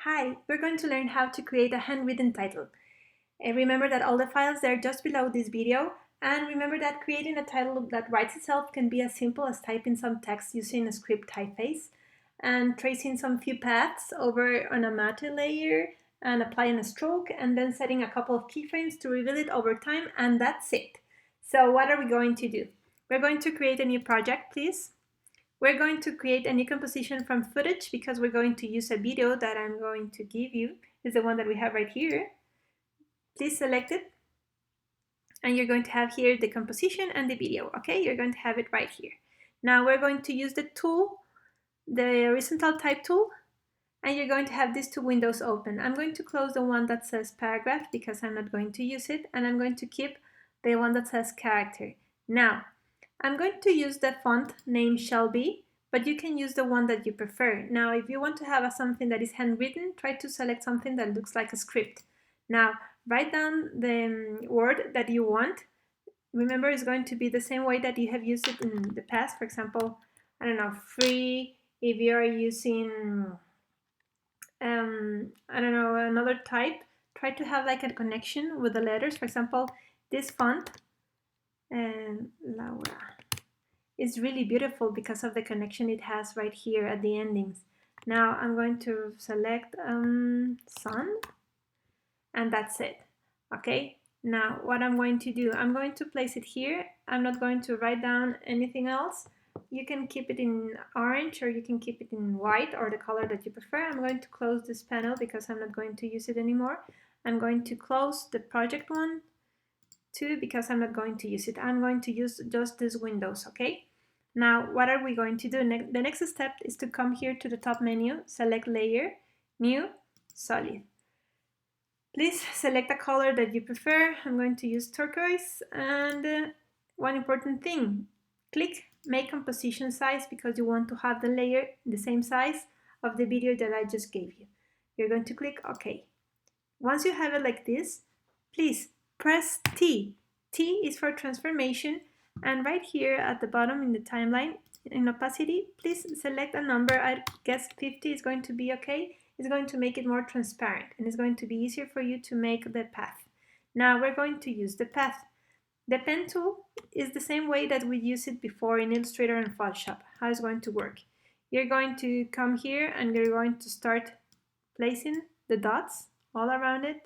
Hi, we're going to learn how to create a handwritten title. Remember that all the files are just below this video, and remember that creating a title that writes itself can be as simple as typing some text using a script typeface and tracing some few paths over on a matte layer and applying a stroke and then setting a couple of keyframes to reveal it over time, and that's it. So what are we going to do? We're going to create a new project, please. We're going to create a new composition from footage because we're going to use a video that I'm going to give you. Is the one that we have right here. Please select it. And you're going to have here the composition and the video, okay? You're going to have it right here. Now we're going to use the tool, the horizontal type tool, and you're going to have these two windows open. I'm going to close the one that says paragraph because I'm not going to use it, and I'm going to keep the one that says character. Now, I'm going to use the font name Shelby, but you can use the one that you prefer. Now, if you want to have something that is handwritten, try to select something that looks like a script. Now, write down the word that you want. Remember, it's going to be the same way that you have used it in the past. For example, I don't know, free. If you are using, I don't know, another type, try to have like a connection with the letters. For example, this font, and Laura, is really beautiful because of the connection it has right here at the endings. Now I'm going to select sun, and that's it. Okay, now what I'm going to do, I'm going to place it here. I'm not going to write down anything else. You can keep it in orange or you can keep it in white or the color that you prefer. I'm going to close this panel because I'm not going to use it anymore. I'm going to close the project one too because I'm not going to use it. I'm going to use just these windows, okay? Now, what are we going to do? The next step is to come here to the top menu, select Layer, New, Solid. Please select a color that you prefer. I'm going to use turquoise. And one important thing, click Make Composition Size because you want to have the layer the same size of the video that I just gave you. You're going to click OK. Once you have it like this, please press T. T is for transformation, and right here at the bottom in the timeline, in opacity, please select a number. I guess 50 is going to be okay. It's going to make it more transparent, and it's going to be easier for you to make the path. Now we're going to use the path. The pen tool is the same way that we used it before in Illustrator and Photoshop. How it's going to work? You're going to come here and you're going to start placing the dots all around it,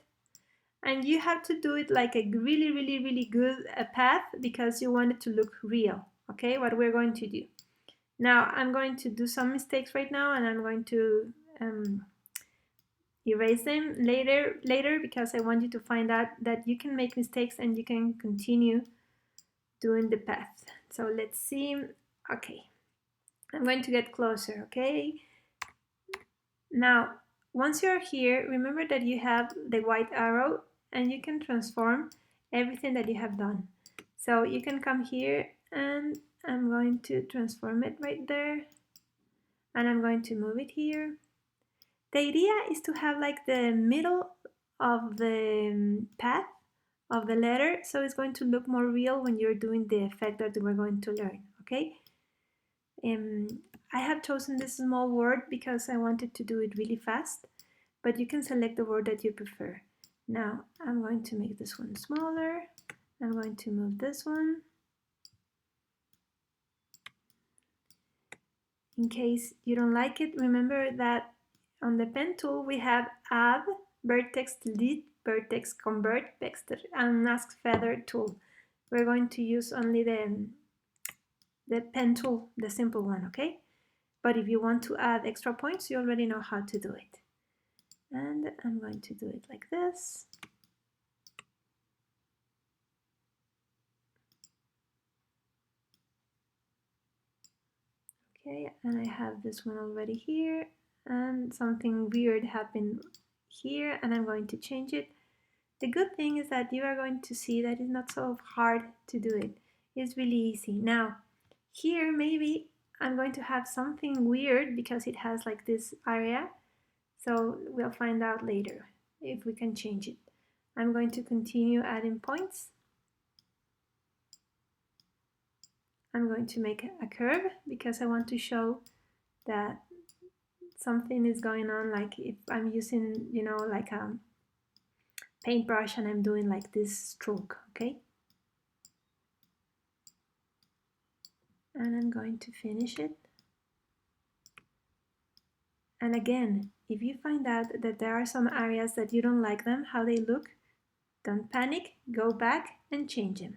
and you have to do it like a really good path because you want it to look real. Okay, what we're going to do now, I'm going to do some mistakes right now, and I'm going to erase them later because I want you to find out that you can make mistakes and you can continue doing the path. So let's see. Okay, I'm going to get closer. Okay, now once you're here, remember that you have the white arrow and you can transform everything that you have done. So you can come here and I'm going to transform it right there, and I'm going to move it here. The idea is to have like the middle of the path of the letter, so it's going to look more real when you're doing the effect that we're going to learn, okay? I have chosen this small word because I wanted to do it really fast, but you can select the word that you prefer. Now I'm going to make this one smaller. I'm going to move this one. In case you don't like it, remember that on the pen tool we have Add, Vertex Delete, Vertex Convert, Vector, and Mask Feather tool. We're going to use only the pen tool, the simple one, okay? But if you want to add extra points, you already know how to do it. And I'm going to do it like this. Okay, and I have this one already here, and something weird happened here, and I'm going to change it. The good thing is that you are going to see that it's not so hard to do it. It's really easy. Now, here maybe I'm going to have something weird because it has like this area. So we'll find out later if we can change it. I'm going to continue adding points. I'm going to make a curve because I want to show that something is going on, like if I'm using, you know, like a paintbrush and I'm doing like this stroke, okay? And I'm going to finish it. And again, if you find out that there are some areas that you don't like them, how they look, don't panic, go back and change them.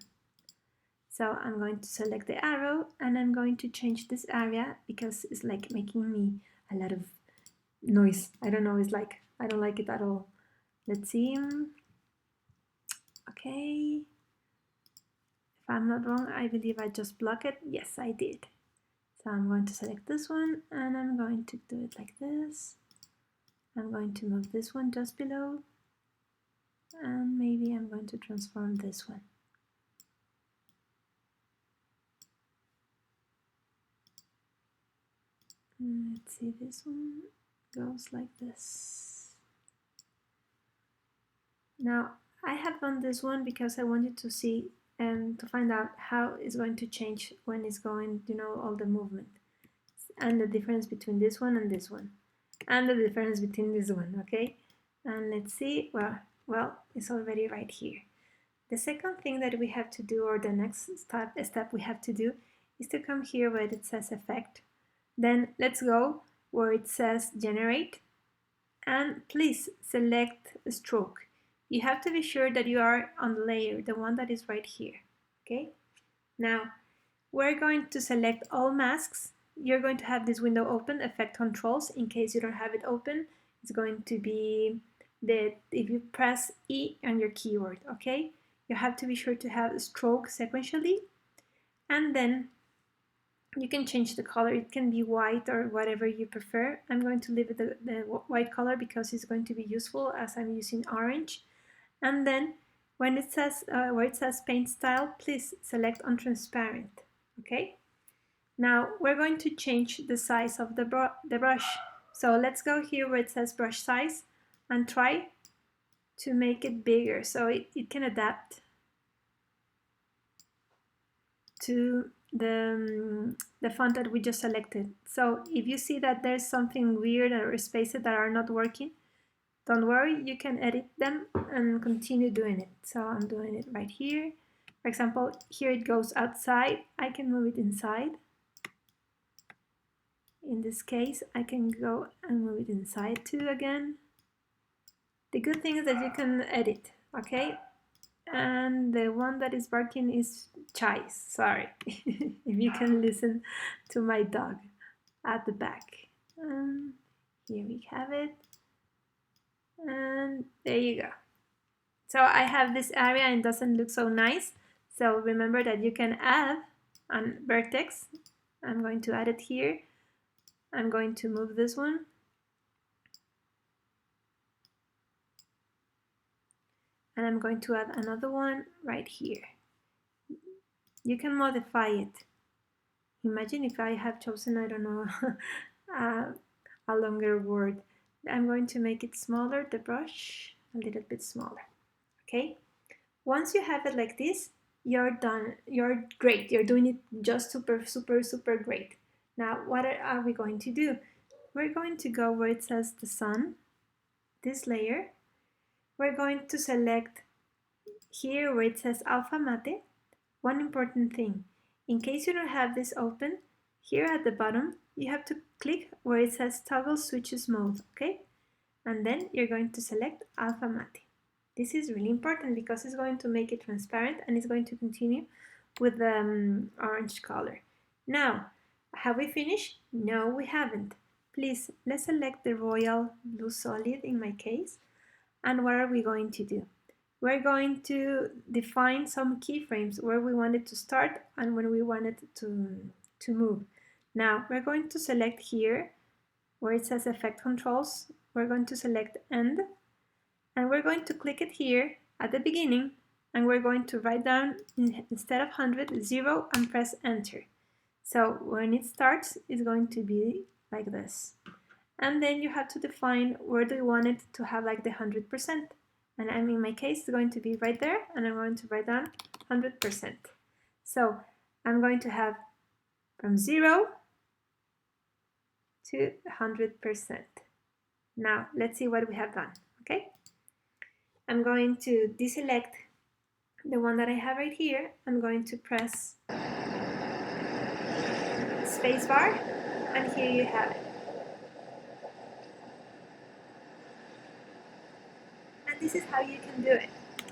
So I'm going to select the arrow and I'm going to change this area because it's like making me a lot of noise. I don't know, it's like, I don't like it at all. Let's see. Okay. If I'm not wrong, I believe I just blocked it. Yes, I did. So I'm going to select this one and I'm going to do it like this. I'm going to move this one just below and maybe I'm going to transform this one. Let's see, this one goes like this. Now I have done this one because I wanted to see and to find out how it's going to change when it's going, you know, all the movement and the difference between this one and this one and the difference between this one, okay? And let's see, well, it's already right here. The second thing that we have to do, or the next step we have to do, is to come here where it says effect. Then let's go where it says generate and please select stroke. You have to be sure that you are on the layer, the one that is right here, okay? Now, we're going to select all masks. You're going to have this window open, effect controls. In case you don't have it open, it's going to be if you press E on your keyboard, okay? You have to be sure to have stroke sequentially, and then you can change the color. It can be white or whatever you prefer. I'm going to leave it the white color because it's going to be useful as I'm using orange. And then when it says where it says paint style, please select on transparent, okay? Now we're going to change the size of the brush. So let's go here where it says brush size and try to make it bigger so it can adapt to the font that we just selected. So if you see that there's something weird or spaces that are not working, don't worry, you can edit them and continue doing it. So I'm doing it right here. For example, here it goes outside. I can move it inside. In this case, I can go and move it inside too again. The good thing is that you can edit, okay? And the one that is barking is Chai, sorry. If you can listen to my dog at the back. Here we have it. And there you go. So I have this area and it doesn't look so nice. So remember that you can add a vertex. I'm going to add it here. I'm going to move this one. And I'm going to add another one right here. You can modify it. Imagine if I have chosen, I don't know, a longer word. I'm going to make it smaller, the brush, a little bit smaller. Okay? Once you have it like this, you're done. You're great. You're doing it just super, super, super great. Now, what are we going to do? We're going to go where it says the sun, this layer. We're going to select here where it says alpha mate. One important thing, in case you don't have this open, here at the bottom, you have to click where it says toggle switches mode, okay? And then you're going to select alpha mate. This is really important because it's going to make it transparent and it's going to continue with the orange color. Now, have we finished? No, we haven't. Please, let's select the royal blue solid in my case. And what are we going to do? We're going to define some keyframes where we want it to start and when we want it to move. Now, we're going to select here where it says effect controls. We're going to select end and we're going to click it here at the beginning and we're going to write down instead of 100, 0 and press enter. So when it starts, it's going to be like this. And then you have to define where do you want it to have like the 100%. And in my case, it's going to be right there, and I'm going to write down 100%. So I'm going to have from 0 to 100%. Now let's see what we have done. Okay, I'm going to deselect the one that I have right here. I'm going to press spacebar, and here you have it. And this is how you can do it.